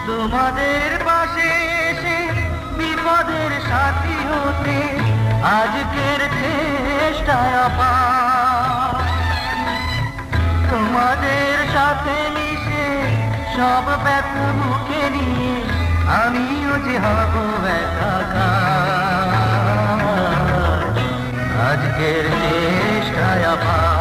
তোমাদের পাশে এসে বিপদের সাথী হতে আজকের চেষ্টায় আপার। তোমাদের সাথে মিশে সব ব্যথা মুখে নিয়ে আমিও যে হব একাকার। আজকের চেষ্টায় আপার।